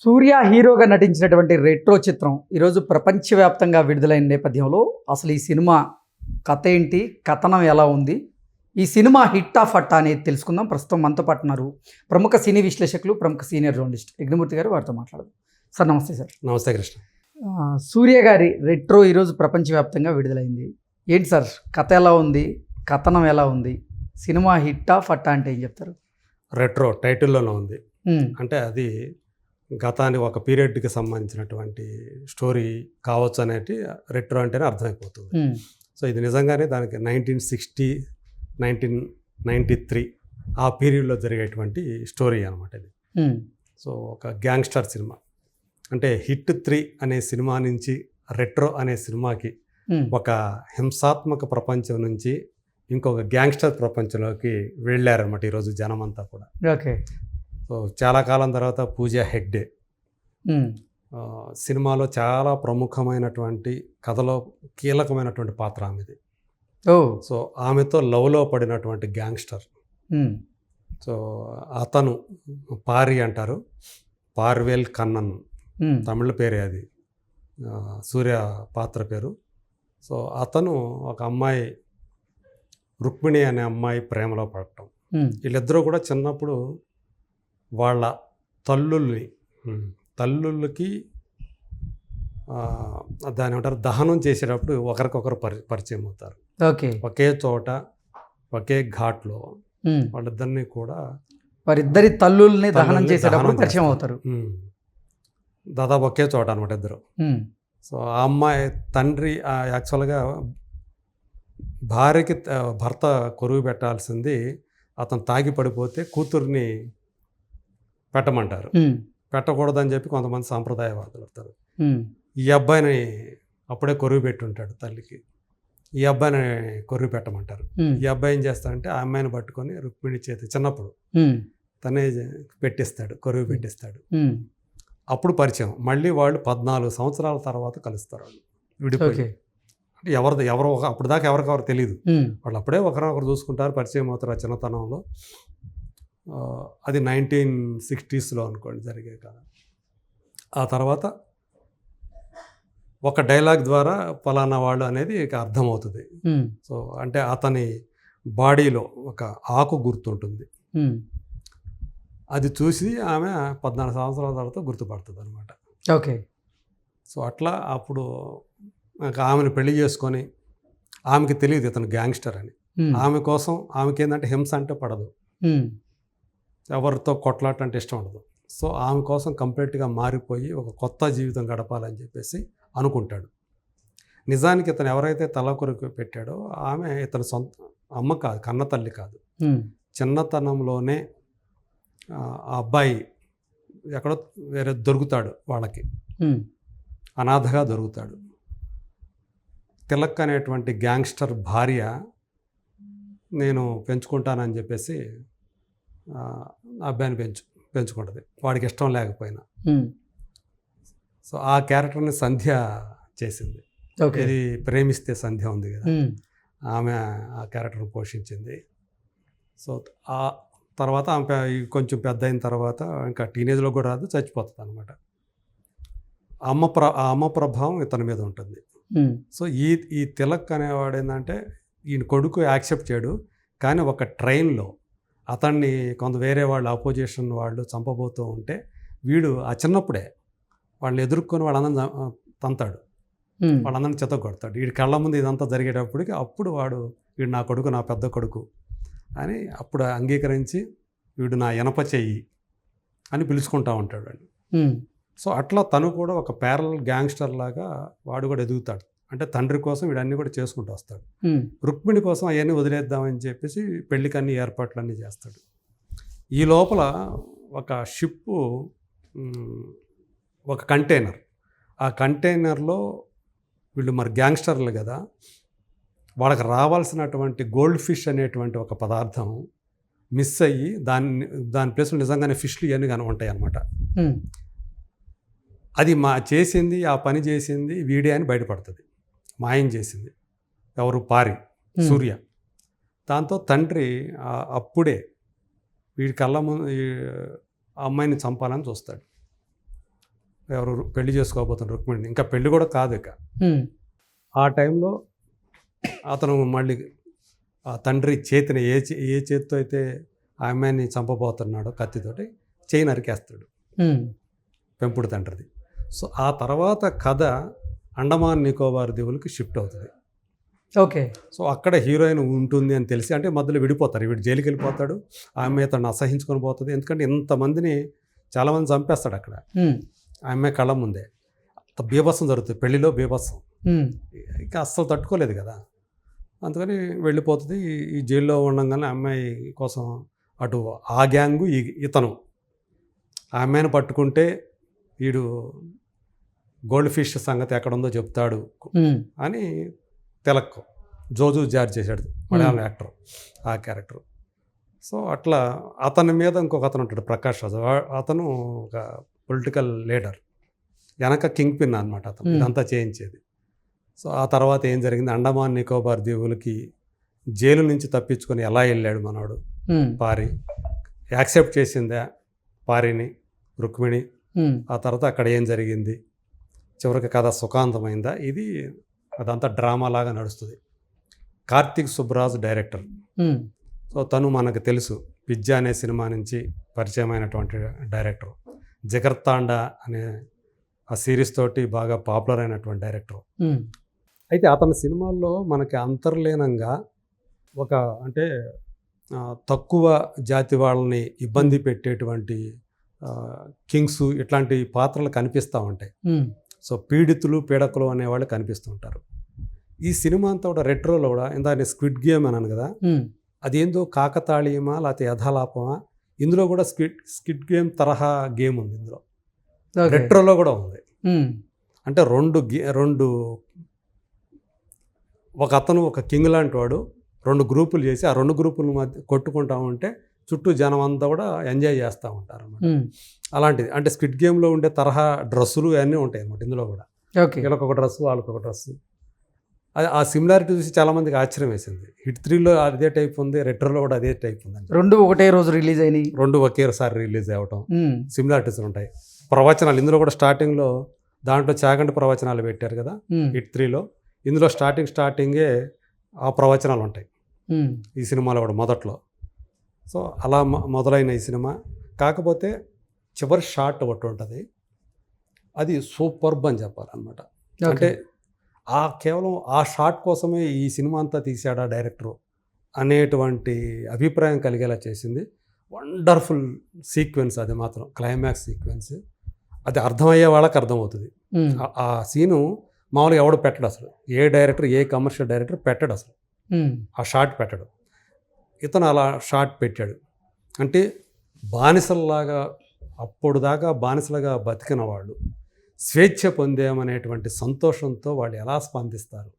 సూర్య హీరోగా నటించినటువంటి రెట్రో చిత్రం ఈరోజు ప్రపంచవ్యాప్తంగా విడుదలైన నేపథ్యంలో అసలు ఈ సినిమా కథ ఏంటి, కథనం ఎలా ఉంది, ఈ సినిమా హిట్ ఆఫ్ అట్టా అనేది తెలుసుకుందాం. ప్రస్తుతం మనతో పాటు ఉన్నారు ప్రముఖ సినీ విశ్లేషకులు, ప్రముఖ సీనియర్ జర్నలిస్ట్ యజ్ఞమూర్తి గారు. వారితో మాట్లాడదాం. సార్ నమస్తే. సార్ నమస్తే కృష్ణ. సూర్య గారి రెట్రో ఈరోజు ప్రపంచవ్యాప్తంగా విడుదలైంది. ఏంటి సార్ కథ ఎలా ఉంది, కథనం ఎలా ఉంది, సినిమా హిట్ ఆఫ్ అట్టా అంటే ఏం చెప్తారు? రెట్రో టైటిల్లోనే ఉంది. అంటే అది గతానికి ఒక పీరియడ్కి సంబంధించినటువంటి స్టోరీ కావచ్చు అనేది రెట్రో అంటేనే అర్థమైపోతుంది. సో ఇది నిజంగానే దానికి 1960, 1993 ఆ పీరియడ్లో జరిగేటువంటి స్టోరీ అనమాట ఇది. సో ఒక గ్యాంగ్స్టర్ సినిమా అంటే హిట్ 3 అనే సినిమా నుంచి రెట్రో అనే సినిమాకి ఒక హింసాత్మక ప్రపంచం నుంచి ఇంకొక గ్యాంగ్స్టర్ ప్రపంచంలోకి వెళ్ళారన్నమాట ఈరోజు జనమంతా కూడా. ఓకే. సో చాలా కాలం తర్వాత పూజా హెగ్డే సినిమాలో చాలా ప్రముఖమైనటువంటి కథలో కీలకమైనటువంటి పాత్ర ఆమెది. సో ఆమెతో లవ్లో పడినటువంటి గ్యాంగ్స్టర్. సో అతను పారి అంటారు, పార్వేల్ కన్నన్ తమిళ పేరే అది, సూర్య పాత్ర పేరు. సో అతను ఒక అమ్మాయి రుక్మిణి అనే అమ్మాయి ప్రేమలో పడటం. వీళ్ళిద్దరూ కూడా చిన్నప్పుడు వాళ్ళ తల్లుళ్ళకి దాని ఏమంటారు దహనం చేసేటప్పుడు ఒకరికొకరు పరిచయం అవుతారు. ఓకే. ఒకే చోట ఒకే ఘాట్లో వాళ్ళిద్దరిని కూడా వారిద్దరి తల్లుల్ని దహనం చేసేటప్పుడు పరిచయం అవుతారు. దాదాపు ఒకే చోట అనమాట ఇద్దరు. సో ఆ అమ్మాయి తండ్రి యాక్చువల్గా భార్యకి భర్త కొరువు పెట్టాల్సింది అతను తాగి పడిపోతే కూతుర్ని పెట్టమంటారు. పెట్టకూడదని చెప్పి కొంతమంది సాంప్రదాయవాదులు ఉంటారు. ఈ అబ్బాయిని అప్పుడే కొరువు పెట్టి ఉంటాడు తల్లికి, ఈ అబ్బాయిని కొరువు పెట్టమంటారు. ఈ అబ్బాయి ఏం చేస్తాడంటే ఆ అమ్మాయిని పట్టుకొని రుక్మిణి చేతి చిన్నప్పుడు తనే పెట్టిస్తాడు, కొరువు పెట్టిస్తాడు. అప్పుడు పరిచయం. మళ్ళీ వాళ్ళు 14 సంవత్సరాల తర్వాత కలుస్తారు. వాళ్ళు విడిపోయి ఎవరో అప్పుడు దాకా ఎవరికెవరు తెలియదు. వాళ్ళు అప్పుడే ఒకరినొకరు చూసుకుంటారు, పరిచయం అవుతారు ఆ చిన్నతనంలో. అది 1960s అనుకోండి జరిగే కాలం. ఆ తర్వాత ఒక డైలాగ్ ద్వారా పలానా వాళ్ళు అనేది ఇక అర్థమవుతుంది. సో అంటే అతని బాడీలో ఒక ఆకు గుర్తుంటుంది. అది చూసి ఆమె 14 సంవత్సరాల తర్వాత గుర్తుపడుతుంది అనమాట. ఓకే. సో అట్లా అప్పుడు ఆమెను పెళ్లి చేసుకొని, ఆమెకి తెలియదు ఇతను గ్యాంగ్స్టర్ అని. ఆమె కోసం ఆమెకి ఏంటంటే హింస అంటే పడదు, ఎవరితో కొట్లాట అంటే ఇష్టం ఉండదు. సో ఆమె కోసం కంప్లీట్గా మారిపోయి ఒక కొత్త జీవితం గడపాలని చెప్పేసి అనుకుంటాడు. నిజానికి ఇతను ఎవరైతే తల కొరకు పెట్టాడో ఆమె ఇతని సొంత అమ్మ కాదు, కన్న తల్లి కాదు. చిన్నతనంలోనే ఆ అబ్బాయి ఎక్కడో వేరే దొరుకుతాడు, వాళ్ళకి అనాథగా దొరుకుతాడు. తిలక్ అనేటువంటి గ్యాంగ్స్టర్ భార్య నేను పెంచుకుంటానని చెప్పేసి అబ్బాయిని పెంచుకుంటుంది, వాడికి ఇష్టం లేకపోయినా. సో ఆ క్యారెక్టర్ని సంధ్య చేసింది. ఇది ప్రేమిస్తే సంధ్య ఉంది కదా, ఆమె ఆ క్యారెక్టర్ని పోషించింది. సో ఆ తర్వాత ఆమె కొంచెం పెద్ద అయిన తర్వాత ఇంకా టీనేజ్లో కూడా రాదు, చచ్చిపోతుంది అనమాట. అమ్మ ప్రభావం ఇతని మీద ఉంటుంది. సో ఈ తిలక్ అనేవాడు ఏంటంటే ఈయన కొడుకు యాక్సెప్ట్ చేయడు, కానీ ఒక ట్రైన్లో అతన్ని కొంత వేరే వాళ్ళు అపోజిషన్ వాళ్ళు చంపబోతూ ఉంటే వీడు ఆ చిన్నప్పుడే వాళ్ళని ఎదుర్కొని వాళ్ళందరినీ తంతాడు, వాళ్ళందరినీ చెత్తగొడతాడు. వీడి కళ్ళ ముందు ఇదంతా జరిగేటప్పటికి అప్పుడు వీడు నా కొడుకు, నా పెద్ద కొడుకు అని అప్పుడు అంగీకరించి వీడు నా ఎనప చెయ్యి అని పిలుచుకుంటా ఉంటాడు వాడు. సో అట్లా తను కూడా ఒక ప్యారలల్ గ్యాంగ్స్టర్ లాగా వాడు కూడా ఎదుగుతాడు. అంటే తండ్రి కోసం వీడన్నీ కూడా చేసుకుంటూ వస్తాడు. రుక్మిణి కోసం అవన్నీ వదిలేద్దామని చెప్పేసి పెళ్ళికి అన్ని ఏర్పాట్లన్నీ చేస్తాడు. ఈ లోపల ఒక షిప్పు, ఒక కంటైనర్, ఆ కంటైనర్లో వీళ్ళు మరి గ్యాంగ్స్టర్లు కదా, వాళ్ళకి రావాల్సినటువంటి గోల్డ్ ఫిష్ అనేటువంటి ఒక పదార్థం మిస్ అయ్యి దాని ప్లేస్లో నిజంగానే ఫిష్లు ఇవన్నీ కానీ ఉంటాయి అన్నమాట. అది చేసింది, ఆ పని చేసింది వీడే అని బయటపడుతుంది. మాయం చేసింది ఎవరు? పారి, సూర్య. దాంతో తండ్రి అప్పుడే వీడి కళ్ళ ముందు అమ్మాయిని చంపాలని చూస్తాడు. ఎవరు పెళ్లి చేసుకోబోతున్న రుక్మిణిని, ఇంకా పెళ్లి కూడా కాదు ఇక. ఆ టైంలో అతను మళ్ళీ ఆ తండ్రి చేతిని ఏ చేతితో అయితే ఆ అమ్మాయిని చంపబోతున్నాడో కత్తితోటి చేయి నరికేస్తాడు పెంపుడు తండ్రిది. సో ఆ తర్వాత కథ అండమాన్ నికోబార్ దీవులకి షిఫ్ట్ అవుతుంది. ఓకే. సో అక్కడ హీరోయిన్ ఉంటుంది అని తెలిసి, అంటే మధ్యలో విడిపోతారు, వీడు జైలుకి వెళ్ళిపోతాడు, ఆ అమ్మాయి తను అసహించుకొని పోతుంది. ఎందుకంటే ఇంతమందిని చాలామంది చంపేస్తాడు అక్కడ ఆ అమ్మాయి కళ్ళ ముందే. బీభత్సం జరుగుతుంది, పెళ్లిలో బీభత్సం. ఇక అస్సలు తట్టుకోలేదు కదా, అందుకని వెళ్ళిపోతుంది. ఈ జైల్లో ఉండగానే అమ్మాయి కోసం అటు ఆ గ్యాంగు ఇతను ఆ అమ్మాయిని పట్టుకుంటే వీడు గోల్డ్ ఫిష్ సంగతి ఎక్కడుందో చెప్తాడు అని తెలక్కు జోజు జార్జ్ చేశాడు మలయాళం యాక్టర్ ఆ క్యారెక్టర్. సో అట్లా అతని మీద ఇంకొక అతను ఉంటాడు ప్రకాష్ రాజు, అతను ఒక పొలిటికల్ లీడర్, వెనక కింగ్ పిన్ అనమాట అతను, ఇదంతా చేయించేది. సో ఆ తర్వాత ఏం జరిగింది, అండమాన్ నికోబార్ దీవులకి జైలు నుంచి తప్పించుకొని ఎలా వెళ్ళాడు మనోడు పారి, యాక్సెప్ట్ చేసిందా పారిని రుక్మిణి, ఆ తర్వాత అక్కడ ఏం జరిగింది, చివరికి కథ సుఖాంతమైందా, ఇది అదంతా డ్రామా లాగా నడుస్తుంది. కార్తీక్ సుబ్బరాజ్ డైరెక్టర్. సో తను మనకు తెలుసు పిజ్జా అనే సినిమా నుంచి పరిచయమైనటువంటి డైరెక్టర్, జగర్తాండా అనే ఆ సిరీస్ తోటి బాగా పాపులర్ అయినటువంటి డైరెక్టర్. అయితే అతని సినిమాల్లో మనకి అంతర్లీనంగా ఒక అంటే తక్కువ జాతి వాళ్ళని ఇబ్బంది పెట్టేటువంటి కింగ్స్ ఇట్లాంటి పాత్రలు కనిపిస్తూ ఉంటాయి. సో పీడితులు పీడకులు అనేవాళ్ళు కనిపిస్తూ ఉంటారు. ఈ సినిమా అంతా కూడా రెట్రోలో కూడా ఇందాక స్క్విడ్ గేమ్ అన్నాను కదా, అదేందో కాకతాళీయమా లేకపోతే యథాలాపమా, ఇందులో కూడా స్క్విడ్ గేమ్ తరహా గేమ్ ఉంది ఇందులో, రెట్రోలో కూడా ఉంది. అంటే రెండు ఒక అతను ఒక కింగ్ లాంటి వాడు రెండు గ్రూపులు చేసి ఆ రెండు గ్రూపుల మధ్య కొట్టుకుంటా ఉంటే చుట్టూ జనం అంతా కూడా ఎంజాయ్ చేస్తూ ఉంటారు అన్నమాట. అలాంటిది అంటే స్క్విడ్ గేమ్లో ఉండే తరహా డ్రెస్సులు అన్నీ ఉంటాయి అన్నమాట ఇందులో కూడా. వీళ్ళకి ఒక డ్రెస్సు వాళ్ళకి ఒక డ్రెస్సు, ఆ సిమిలారిటీ చూసి చాలామందికి ఆశ్చర్యం వేసింది. హిట్ 3లో అదే టైప్ ఉంది, రెట్రోలో కూడా అదే టైప్ ఉంది. రెండు ఒకటే రోజు రిలీజ్ అయినాయి, రెండు ఒకేసారి రిలీజ్ అవ్వటం, సిమిలారిటీస్ ఉంటాయి. ప్రవచనాలు ఇందులో కూడా స్టార్టింగ్లో దాంట్లో చాగంటి ప్రవచనాలు పెట్టారు కదా హిట్ 3లో, ఇందులో స్టార్టింగే ఆ ప్రవచనాలు ఉంటాయి ఈ సినిమాలో కూడా మొదట్లో. సో అలా మొదలైన ఈ సినిమా, కాకపోతే చివరి షాట్ ఒకటి ఉంటుంది, అది సూపర్బ్ అని చెప్పాలన్నమాట. అంటే కేవలం ఆ షాట్ కోసమే ఈ సినిమా అంతా తీశాడా డైరెక్టరు అనేటువంటి అభిప్రాయం కలిగేలా చేసింది. వండర్ఫుల్ సీక్వెన్స్ అది మాత్రం, క్లైమాక్స్ సీక్వెన్స్. అది అర్థమయ్యే వాళ్ళకి అర్థమవుతుంది. ఆ సీను మామూలుగా ఎవడు పెట్టడు అసలు, ఏ డైరెక్టర్ ఏ కమర్షియల్ డైరెక్టర్ పెట్టడు అసలు, ఆ షాట్ పెట్టడు. ఇతను అలా షాట్ పెట్టాడు. అంటే బానిసల్లాగా అప్పుడు దాకా బానిసలుగా బతికిన వాళ్ళు స్వేచ్ఛ పొందామనేటువంటి సంతోషంతో వాళ్ళు ఎలా స్పందిస్తారు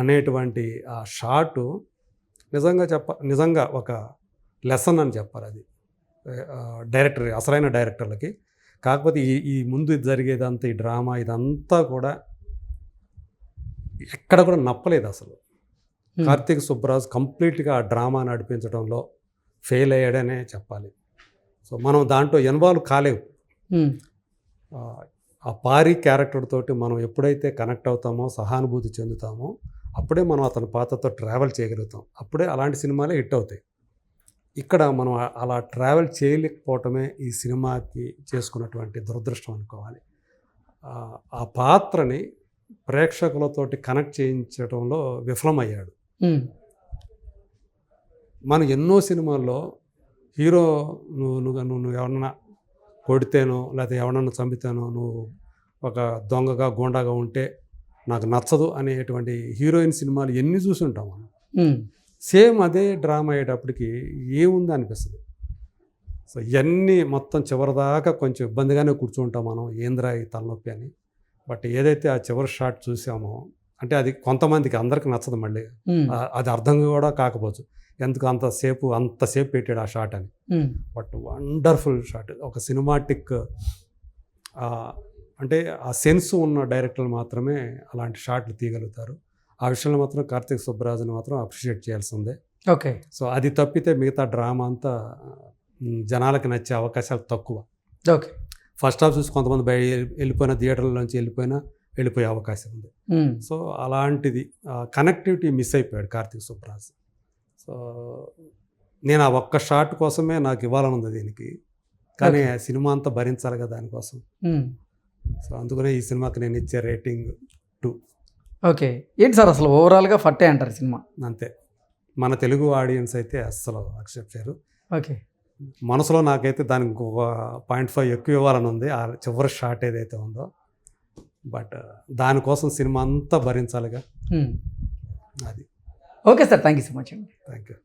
అనేటువంటి ఆ షాటు నిజంగా ఒక లెసన్ అని చెప్పాలి అది డైరెక్టర్, అసలైన డైరెక్టర్లకి. కాకపోతే ఈ ముందు జరిగేదంతా ఈ డ్రామా ఇదంతా కూడా ఎక్కడ కూడా నప్పలేదు అసలు. కార్తీక్ సుబ్బరాజ్ కంప్లీట్గా ఆ డ్రామా నడిపించడంలో ఫెయిల్ అయ్యాడనే చెప్పాలి. సో మనం దాంట్లో ఇన్వాల్వ్ కాలేవు. ఆ పారి క్యారెక్టర్ తోటి మనం ఎప్పుడైతే కనెక్ట్ అవుతామో, సహానుభూతి చెందుతామో, అప్పుడే మనం అతని పాత్రతో ట్రావెల్ చేయగలుగుతాం. అప్పుడే అలాంటి సినిమాలే హిట్ అవుతాయి. ఇక్కడ మనం అలా ట్రావెల్ చేయలేకపోవటమే ఈ సినిమాకి చేసుకున్నటువంటి దురదృష్టం అనుకోవాలి. ఆ పాత్రని ప్రేక్షకులతోటి కనెక్ట్ చేయించడంలో విఫలమయ్యాడు. మనం ఎన్నో సినిమాల్లో హీరో నువ్వు ఎవరన్నా కొడితేనో లేకపోతే ఎవరన్నా చంపితేనో, నువ్వు ఒక దొంగగా గూండాగా ఉంటే నాకు నచ్చదు అనేటువంటి హీరోయిన్ సినిమాలు ఎన్ని చూసి ఉంటాం మనం. సేమ్ అదే డ్రామా అయ్యేటప్పటికి ఏముంది అనిపిస్తుంది. సో ఇవన్నీ మొత్తం చివరిదాకా కొంచెం ఇబ్బందిగానే కూర్చుంటాం మనం, ఏంద్రా ఈ తలనొప్పి అని. బట్ ఏదైతే ఆ చివరి షాట్ చూసామో, అంటే అది కొంతమందికి అందరికి నచ్చదు, మళ్ళీ అది అర్థం కూడా కాకపోవచ్చు ఎందుకు అంతసేపు పెట్టాడు ఆ షాట్ అని. బట్ వండర్ఫుల్ షాట్, ఒక సినిమాటిక్ అంటే ఆ సెన్స్ ఉన్న డైరెక్టర్లు మాత్రమే అలాంటి షాట్లు తీయగలుగుతారు. ఆ విషయంలో మాత్రం కార్తీక్ సుబ్బరాజుని మాత్రం అప్రిషియేట్ చేయాల్సిందే. ఓకే. సో అది తప్పితే మిగతా డ్రామా అంతా జనాలకి నచ్చే అవకాశాలు తక్కువ. ఓకే. ఫస్ట్ హాఫ్ చూసి కొంతమంది వెళ్ళిపోయిన థియేటర్లోంచి వెళ్ళిపోయే అవకాశం ఉంది. ఉమ్, సో అలాంటిది కనెక్టివిటీ మిస్ అయిపోయాడు కార్తీక్ సుబ్బరాజ్. సో నేను ఆ ఒక్క షాట్ కోసమే నాకు ఇవ్వాలని ఉంది దీనికి, కానీ ఆ సినిమా అంతా భరించాలి కదా దానికోసం. ఉమ్. సో అందుకనే ఈ సినిమాకి నేను ఇచ్చే రేటింగ్ 2. ఓకే, ఏంటి సార్ అసలు ఓవరాల్గా ఫట్టే అంటారు సినిమా? అంతే. మన తెలుగు ఆడియన్స్ అయితే అస్సలు యాక్సెప్ట్ చేయరు. ఓకే. మనసులో నాకైతే దానికి ఇంకొక 0.5 ఎక్కువ ఇవ్వాలని ఉంది ఆ చివరి షాట్ ఏదైతే ఉందో. బట్ దానికోసం సినిమా అంతా భరించాలిగా, ఉమ్. అది. Okay sir, thank you so much అండి. Thank you.